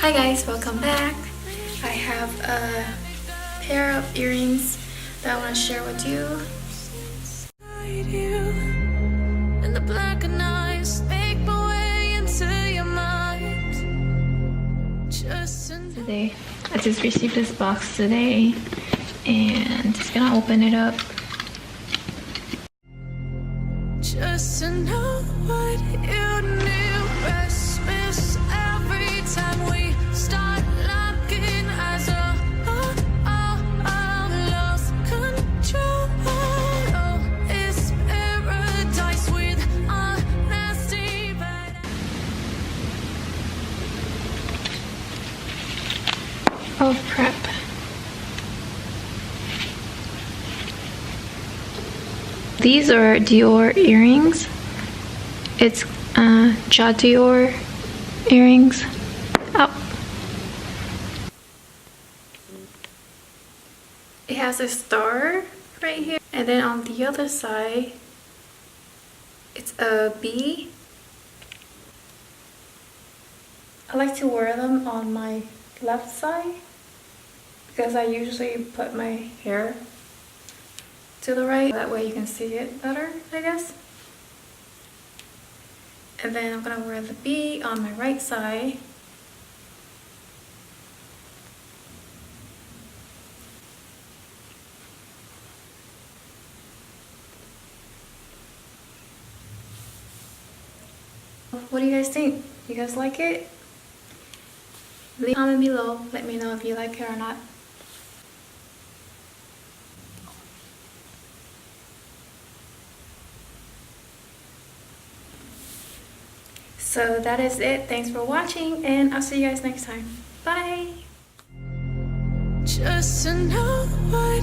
Hi guys, welcome back. I have a pair of earrings that I want to share with you. And the black and eyes make my way into your mind. Today, I just received this box today and just gonna open it up. Just to know what you knew, restless every time we start looking as a lost control. Oh, it's paradise with honesty, but oh crap. These are Dior earrings. It's Dior earrings. Oh. It has a star right here, and then on the other side, it's a bee. I like to wear them on my left side because I usually put my hair to the right. That way you can see it better, I guess. And then I'm gonna wear the bee on my right side. What do you guys think? You guys like it? Leave a comment below. Let me know if you like it or not. So that is it. Thanks for watching, and I'll see you guys next time. Bye! Just to know what